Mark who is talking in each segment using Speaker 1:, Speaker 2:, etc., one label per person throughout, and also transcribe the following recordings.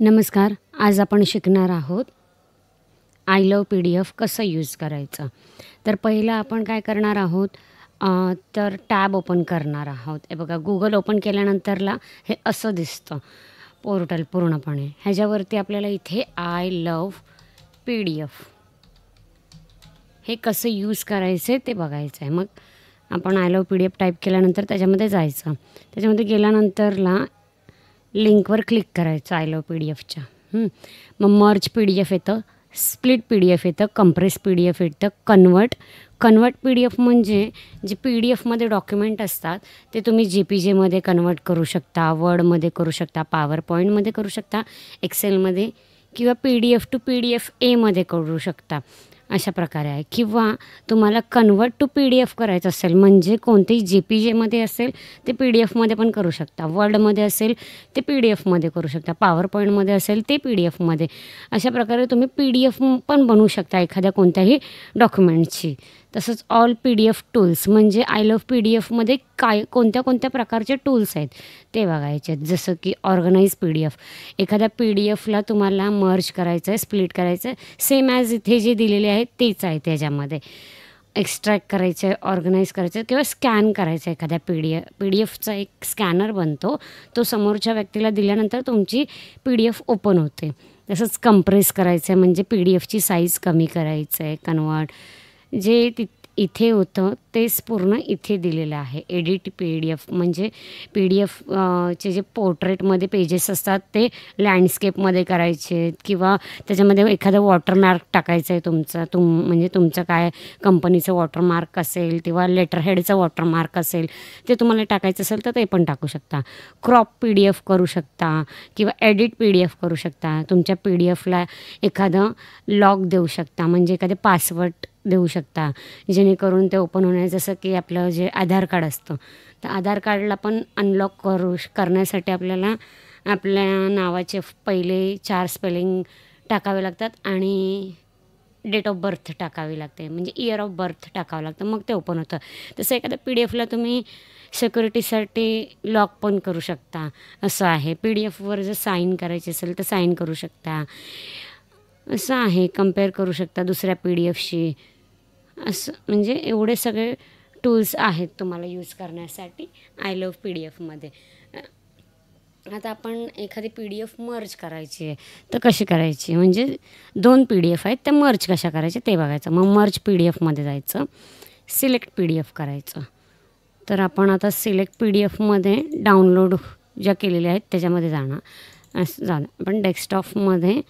Speaker 1: नमस्कार. आज आपण शिकणार आहोत आय लव्ह PDF कसं यूज करायचं. तर पहिलं आपण काय करणार आहोत, तर टॅब ओपन करणार आहोत. हे बघा, Google ओपन केल्यानंतरला हे असं दिसतं पोर्टल पूर्णपणे. ह्याच्यावरती आपल्याला इथे आय लव्ह PDF हे कसं यूज करायचं ते बघायचं आहे. मग आपण आय लव्ह PDF टाईप केल्यानंतर त्याच्यामध्ये जायचं. त्याच्यामध्ये गेल्यानंतरला लिंकवर क्लिक करायचं आय लव्ह PDFच्या. मग मर्ज PDF येतं, स्प्लिट PDF येतं, कंप्रेस PDF येतं, कन्वर्ट PDF म्हणजे जे PDF मध्ये डॉक्युमेंट असतात ते तुम्ही JPGमध्ये कन्वर्ट करू शकता, वर्डमध्ये करू शकता, पॉवर पॉईंटमध्ये करू शकता, एक्सेलमध्ये किंवा PDF टू PDF मध्ये करू शकता. अशा प्रकारे आहे. किंवा तुम्हाला कन्वर्ट टू PDF करायचं असेल म्हणजे कोणतेही JPGमध्ये असेल ते PDFमध्ये पण करू शकता, वर्डमध्ये असेल ते PDFमध्ये करू शकता, पॉवर पॉईंटमध्ये असेल ते PDFमध्ये. अशा प्रकारे तुम्ही PDF पण बनवू शकता एखाद्या कोणत्याही डॉक्युमेंटची. तसंच ऑल PDF टूल्स म्हणजे आय लव्ह PDFमध्ये कोणत्या प्रकारचे टूल्स आहेत ते बघायचे आहेत. जसं की ऑर्गनाइज PDF. एखाद्या PDFला तुम्हाला मर्ज करायचं आहे, स्प्लिट करायचं आहे, सेम ॲज इथे जे दिलेले आहेत तेच आहे त्याच्यामध्ये. एक्स्ट्रॅक्ट करायचं आहे, ऑर्गनाइज करायचं आहे किंवा स्कॅन करायचं आहे एखाद्या PDFचा एक स्कॅनर बनतो. तो समोरच्या व्यक्तीला दिल्यानंतर तुमची PDF ओपन होते. तसंच कंप्रेस करायचं आहे म्हणजे PDFची साईज कमी करायचं आहे, कन्वर्ट जे इथे होतं तेच पूर्ण इथे दिलेलं आहे. एडिट PDF म्हणजे PDF चे जे पोर्ट्रेटमध्ये पेजेस असतात ते लँडस्केपमध्ये करायचे किंवा त्याच्यामध्ये एखादं वॉटरमार्क टाकायचं आहे म्हणजे तुमचं काय कंपनीचं वॉटरमार्क असेल किंवा लेटरहेडचं वॉटरमार्क असेल ते तुम्हाला टाकायचं असेल तर ते पण टाकू शकता. क्रॉप PDF करू शकता किंवा एडिट PDF करू शकता. तुमच्या PDFला एखादं लॉक देऊ शकता म्हणजे एखादे पासवर्ड देऊ शकता जेणेकरून ते ओपन होण्यास. जसं की आपलं जे आधार कार्ड असतं तर आधार कार्डला पण अनलॉक करण्यासाठी आपल्याला आपल्या नावाचे पहिले 4 स्पेलिंग टाकावे लागतात आणि डेट ऑफ बर्थ टाकावी लागते म्हणजे इयर ऑफ बर्थ टाकावं लागतं, मग ते ओपन होतं. तसं एखाद्या PDFला तुम्ही सिक्युरिटीसाठी लॉक पण करू शकता. असं आहे. PDFवर जर साईन करायची असेल तर साईन करू शकता. असं आहे. कंपेअर करू शकता दुसऱ्या PDFशी. असं म्हणजे एवढे सगळे टूल्स आहेत तुम्हाला यूज करण्यासाठी आय लव्ह PDFमध्ये. आता आपण एखादी PDF मर्ज करायची आहे तर कशी करायची म्हणजे 2 PDF आहेत त्या मर्ज कशा करायच्या ते बघायचं. मग मर्ज PDFमध्ये जायचं, सिलेक्ट PDF करायचं. तर आपण आता सिलेक्ट PDFमध्ये डाउनलोड ज्या केलेल्या आहेत त्याच्यामध्ये जाणं. आपण डेस्कटॉपमध्ये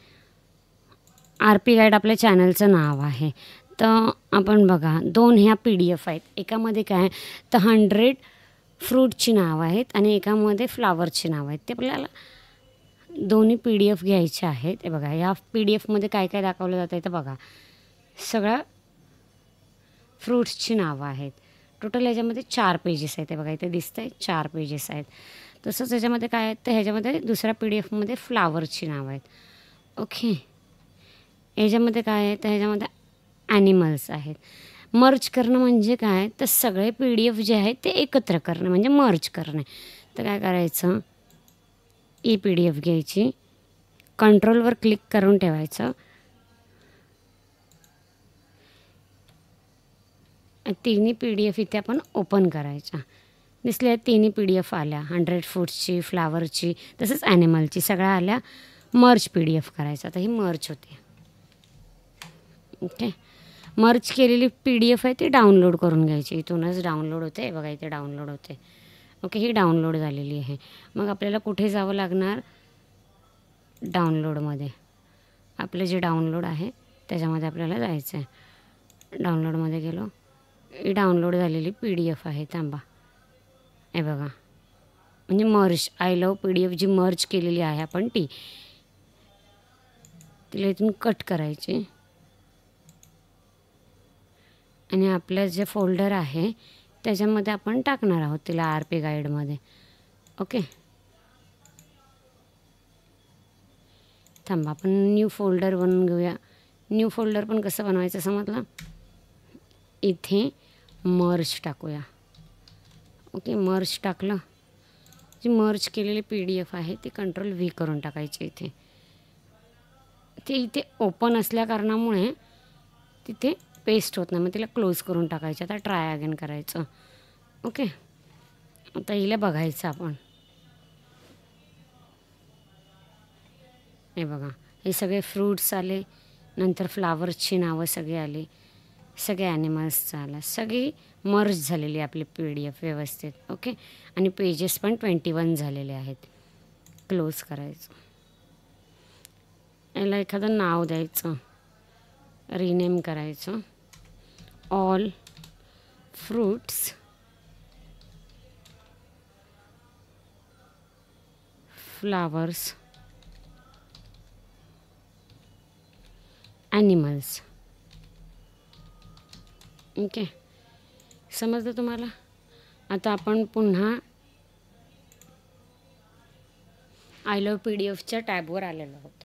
Speaker 1: RP गाईड आपल्या चॅनलचं नाव आहे. तर आपण बघा 2 ह्या PDF आहेत. एकामध्ये काय तर 100 फ्रूटची नावं आहेत आणि एकामध्ये फ्लावरची नावं आहेत. ते आपल्याला दोन्ही PDF घ्यायचे आहेत. हे बघा या PDFमध्ये काय काय दाखवलं जातं आहे तर बघा सगळ्या फ्रूट्सची नावं आहेत. टोटल ह्याच्यामध्ये 4 पेजेस आहेत. हे बघा इथे दिसतं आहे 4 पेजेस आहेत. तसंच ह्याच्यामध्ये काय आहेत तर ह्याच्यामध्ये दुसऱ्या PDFमध्ये फ्लावरची नावं आहेत. ओके. ह्याच्यामध्ये काय आहे तर ह्याच्यामध्ये ॲनिमल्स आहेत. मर्ज करणं म्हणजे काय तर सगळे PDF जे आहेत ते एकत्र करणं म्हणजे मर्ज करणे. तर काय करायचं, PDF घ्यायची, कंट्रोलवर क्लिक करून ठेवायचं. तिन्ही PDF इथे आपण ओपन करायच्या. दिसल्या तिन्ही PDF आल्या. 100 फ्रूट्सची, फ्लावरची तसंच ॲनिमलची सगळ्या आल्या. मर्ज PDF करायचा. आता ही मर्ज होते. ओके. मर्ज केलेली PDF आहे ती डाउनलोड करून घ्यायची. इथूनच डाउनलोड होते. बघा इथे डाउनलोड होते. ओके. ही डाउनलोड झालेली आहे. मग आपल्याला कुठे जावं लागणार, डाउनलोडमध्ये. आपलं जे डाउनलोड आहे त्याच्यामध्ये आपल्याला जायचं आहे. डाउनलोडमध्ये गेलो. ही डाउनलोड झालेली PDF आहे. थांबा. हे बघा म्हणजे मर्ज आय लव्ह PDF जी मर्ज केलेली आहे आपण तिला इथून कट करायची आणि आपलं जे फोल्डर आहे त्याच्यामध्ये आपण टाकणार आहोत तिला RP गाईडमध्ये. ओके. थांबा आपण न्यू फोल्डर बनवून घेऊया. न्यू फोल्डर पण कसं बनवायचं समजलं. इथे मर्ज टाकूया. ओके. मर्ज टाकलं. जी मर्ज केलेली PDF आहे ती Ctrl V करून टाकायची इथे. ते इथे ओपन असल्या कारणामुळे तिथे पेस्ट होत नाही, मग तिला क्लोज करून टाकायचं. आता ट्राय अगेन करायचं. ओके, आता हिला बघायचं आपण. हे बघा, हे सगळे फ्रूट्स आले, नंतर फ्लावर्सची नावं सगळे आले, सगळे ॲनिमल्सचं आलं, सगळी मर्ज झालेली आपली PDF व्यवस्थित. ओके, आणि पेजेस पण 21 झालेले आहेत. क्लोज करायचं. याला एखादं नाव द्यायचं, रिनेम करायचं. All fruits flowers animals. Okay, समजलं तुम्हाला? आता आपण पुन्हा आय लव्ह PDF च्या टॅबवर आलेलो आहोत.